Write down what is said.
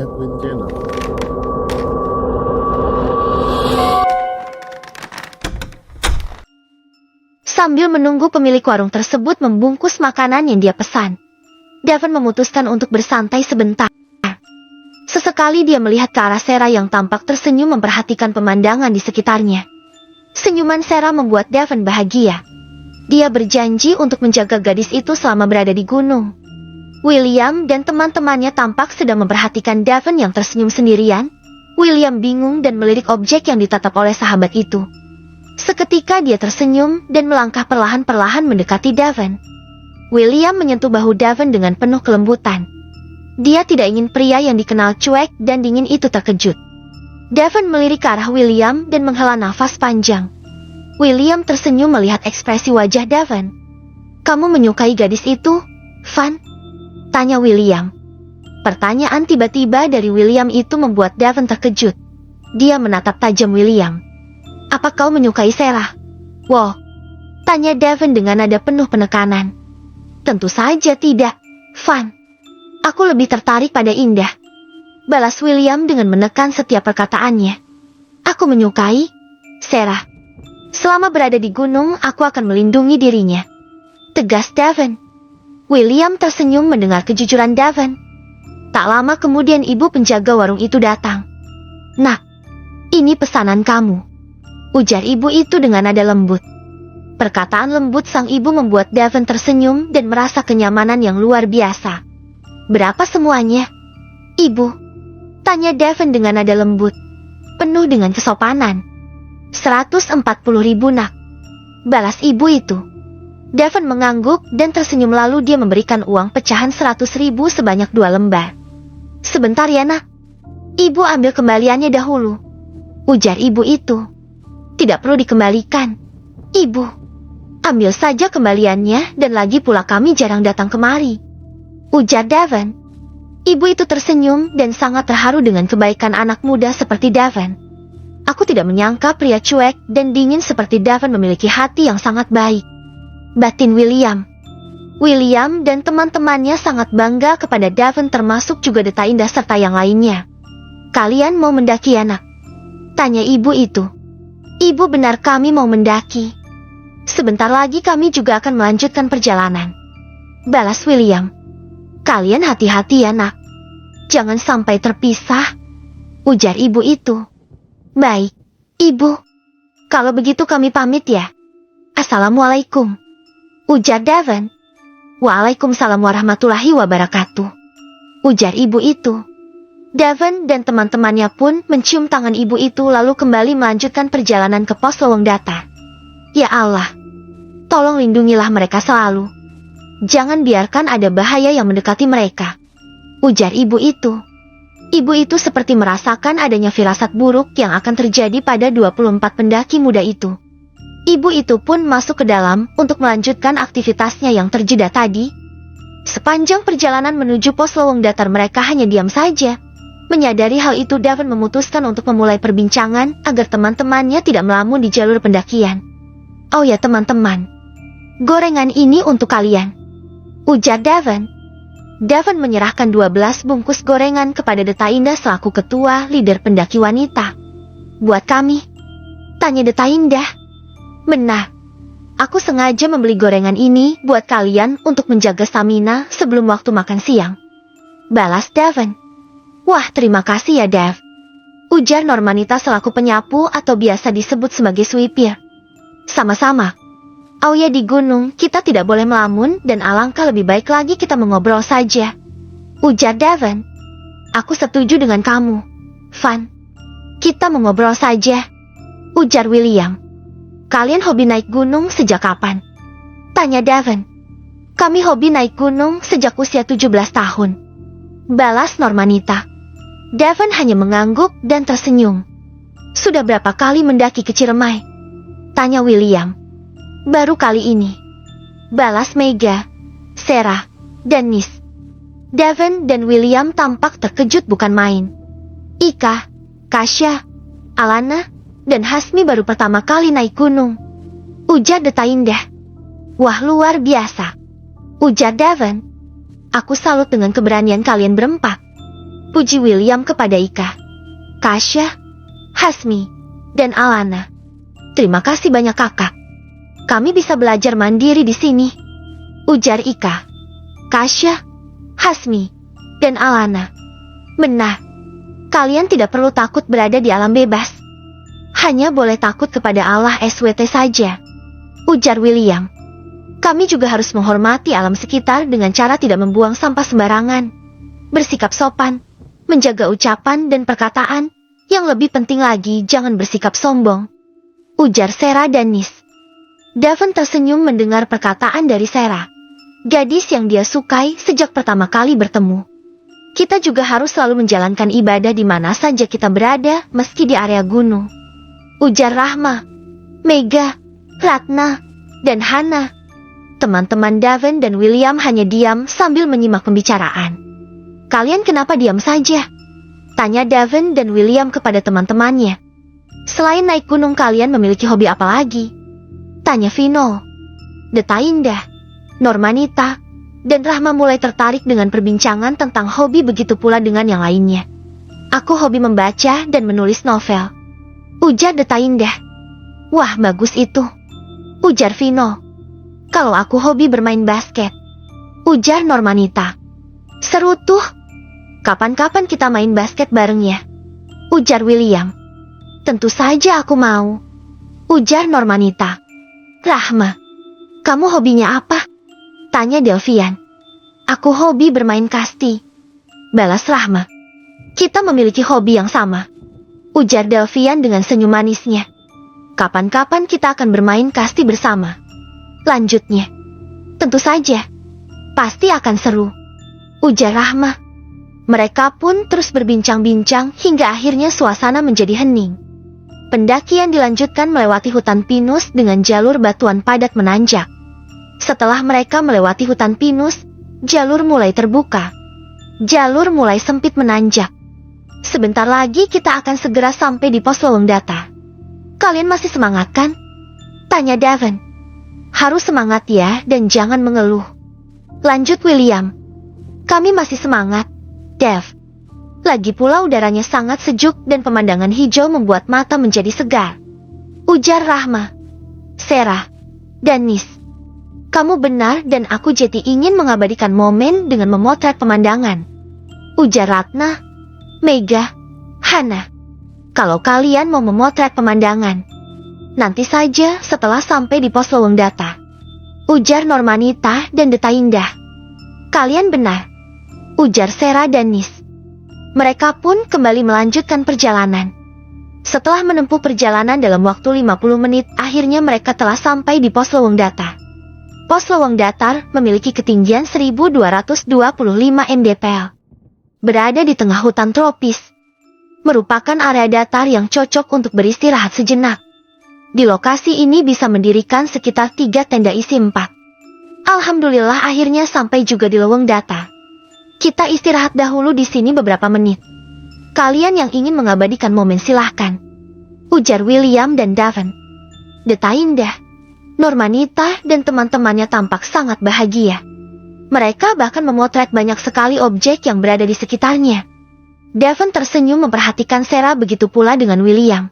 Edwin Channel. Sambil menunggu pemilik warung tersebut membungkus makanan yang dia pesan, Devon memutuskan untuk bersantai sebentar. Sesekali dia melihat ke arah Sarah yang tampak tersenyum memperhatikan pemandangan di sekitarnya. Senyuman Sarah membuat Devon bahagia. Dia berjanji untuk menjaga gadis itu selama berada di gunung. William dan teman-temannya tampak sedang memperhatikan Devon yang tersenyum sendirian. William bingung dan melirik objek yang ditatap oleh sahabat itu. Seketika dia tersenyum dan melangkah perlahan-perlahan mendekati Devon. William menyentuh bahu Devon dengan penuh kelembutan. Dia tidak ingin pria yang dikenal cuek dan dingin itu terkejut. Devon melirik ke arah William dan menghela nafas panjang. William tersenyum melihat ekspresi wajah Devon. "Kamu menyukai gadis itu, Van?" tanya William. Pertanyaan tiba-tiba dari William itu membuat Devon terkejut. Dia menatap tajam William. "Apa kau menyukai Sarah?" "Wow," tanya Devon dengan nada penuh penekanan. "Tentu saja tidak, Van. Aku lebih tertarik pada Indah," balas William dengan menekan setiap perkataannya. "Aku menyukai Sarah. Selama berada di gunung, aku akan melindungi dirinya," tegas Devon. William tersenyum mendengar kejujuran Devon. Tak lama kemudian ibu penjaga warung itu datang. "Nak, ini pesanan kamu," ujar ibu itu dengan nada lembut. Perkataan lembut sang ibu membuat Devon tersenyum dan merasa kenyamanan yang luar biasa. "Berapa semuanya, Ibu?" tanya Devon dengan nada lembut, penuh dengan kesopanan. 140.000 nak, balas ibu itu. Devon mengangguk dan tersenyum lalu dia memberikan uang pecahan 100.000 sebanyak 2 lembar. "Sebentar ya nak, ibu ambil kembaliannya dahulu," ujar ibu itu. "Tidak perlu dikembalikan, ibu. Ambil saja kembaliannya dan lagi pula kami jarang datang kemari," ujar Devon. Ibu itu tersenyum dan sangat terharu dengan kebaikan anak muda seperti Devon. "Aku tidak menyangka pria cuek dan dingin seperti Devon memiliki hati yang sangat baik," batin William. William dan teman-temannya sangat bangga kepada Devon termasuk juga Deta Indah serta yang lainnya. "Kalian mau mendaki anak?" tanya ibu itu. "Ibu benar kami mau mendaki. Sebentar lagi kami juga akan melanjutkan perjalanan," balas William. "Kalian hati-hati ya nak. Jangan sampai terpisah," ujar ibu itu. "Baik, ibu. Kalau begitu kami pamit ya. Assalamualaikum," ujar Devon. "Waalaikumsalam warahmatullahi wabarakatuh," ujar ibu itu. Devon dan teman-temannya pun mencium tangan ibu itu lalu kembali melanjutkan perjalanan ke pos Lowongdata. "Ya Allah, tolong lindungilah mereka selalu. Jangan biarkan ada bahaya yang mendekati mereka," ujar ibu itu. Ibu itu seperti merasakan adanya firasat buruk yang akan terjadi pada 24 pendaki muda itu. Ibu itu pun masuk ke dalam untuk melanjutkan aktivitasnya yang terjeda tadi. Sepanjang perjalanan menuju pos Lowongdata mereka hanya diam saja. Menyadari hal itu, Devon memutuskan untuk memulai perbincangan agar teman-temannya tidak melamun di jalur pendakian. "Oh ya teman-teman, gorengan ini untuk kalian," ujar Devon. Devon menyerahkan 12 bungkus gorengan kepada Deta Indah selaku ketua leader pendaki wanita. "Buat kami?" tanya Deta Indah. "Benar. Aku sengaja membeli gorengan ini buat kalian untuk menjaga stamina sebelum waktu makan siang," balas Devon. "Wah, terima kasih ya Dev," ujar Normanita selaku penyapu atau biasa disebut sebagai sweeper. "Sama-sama. Oh ya, di gunung kita tidak boleh melamun dan alangkah lebih baik lagi kita mengobrol saja," ujar Devon. "Aku setuju dengan kamu, Van. Kita mengobrol saja," ujar William. "Kalian hobi naik gunung sejak kapan?" tanya Devon. "Kami hobi naik gunung sejak usia 17 tahun," balas Normanita. Devon hanya mengangguk dan tersenyum. "Sudah berapa kali mendaki ke Ciremai?" tanya William. "Baru kali ini," balas Mega, Sarah, dan Nis. Devon dan William tampak terkejut bukan main. Ika, Kasya, Alana, dan Hasmi baru pertama kali naik gunung, ujar Deta Indah. "Wah, luar biasa," ujar Devon. "Aku salut dengan keberanian kalian berempat," puji William kepada Ika, Kasya, Hasmi, dan Alana. Terima kasih banyak kakak. Kami bisa belajar mandiri di sini, ujar Ika, Kasya, Hasmi, dan Alana. Benar, kalian tidak perlu takut berada di alam bebas. Hanya boleh takut kepada Allah SWT saja, ujar William. Kami juga harus menghormati alam sekitar dengan cara tidak membuang sampah sembarangan, bersikap sopan, menjaga ucapan dan perkataan, yang lebih penting lagi jangan bersikap sombong, ujar Sarah dan Nis. Devon tersenyum mendengar perkataan dari Sarah, gadis yang dia sukai sejak pertama kali bertemu. Kita juga harus selalu menjalankan ibadah di mana saja kita berada, meski di area gunung, ujar Rahma, Mega, Ratna, dan Hana. Teman-teman Devon dan William hanya diam sambil menyimak pembicaraan. Kalian kenapa diam saja? Tanya Devon dan William kepada teman-temannya. Selain naik gunung kalian memiliki hobi apa lagi? Tanya Vino. Deta Indah, Normanita, dan Rahma mulai tertarik dengan perbincangan tentang hobi, begitu pula dengan yang lainnya. Aku hobi membaca dan menulis novel, ujar Deta Indah. Wah, bagus itu, ujar Vino. Kalau aku hobi bermain basket, ujar Normanita. Seru tuh. Kapan-kapan kita main basket bareng ya, ujar William. Tentu saja aku mau, ujar Normanita. Rahma, kamu hobinya apa? Tanya Delvian. Aku hobi bermain kasti, balas Rahma. Kita memiliki hobi yang sama, ujar Delvian dengan senyum manisnya. Kapan-kapan kita akan bermain kasti bersama, lanjutnya. Tentu saja, pasti akan seru, ujar Rahma. Mereka pun terus berbincang-bincang hingga akhirnya suasana menjadi hening. Pendakian dilanjutkan melewati hutan pinus dengan jalur batuan padat menanjak. Setelah mereka melewati hutan pinus, jalur mulai terbuka. Jalur mulai sempit menanjak. Sebentar lagi kita akan segera sampai di pos lowong data. Kalian masih semangat kan? Tanya Devon. Harus semangat ya dan jangan mengeluh, lanjut William. Kami masih semangat, Dev. Lagi pula udaranya sangat sejuk dan pemandangan hijau membuat mata menjadi segar, ujar Rahma, Sarah, dan Nis. Kamu benar dan aku jadi ingin mengabadikan momen dengan memotret pemandangan, ujar Ratna, Mega, Hana. Kalau kalian mau memotret pemandangan, nanti saja setelah sampai di pos lowong data, ujar Normanita dan Deta Indah. Kalian benar, ujar Sarah dan Nis. Mereka pun kembali melanjutkan perjalanan. Setelah menempuh perjalanan dalam waktu 50 menit, akhirnya mereka telah sampai di pos lowong data. Pos lowong datar memiliki ketinggian 1225 mdpl. Berada di tengah hutan tropis, merupakan area datar yang cocok untuk beristirahat sejenak. Di lokasi ini bisa mendirikan sekitar 3 tenda isi 4. Alhamdulillah akhirnya sampai juga di lowong data. Kita istirahat dahulu di sini beberapa menit. Kalian yang ingin mengabadikan momen silahkan, ujar William dan Devon. Deta Indah, Normanita dan teman-temannya tampak sangat bahagia. Mereka bahkan memotret banyak sekali objek yang berada di sekitarnya. Devon tersenyum memperhatikan Sarah, begitu pula dengan William.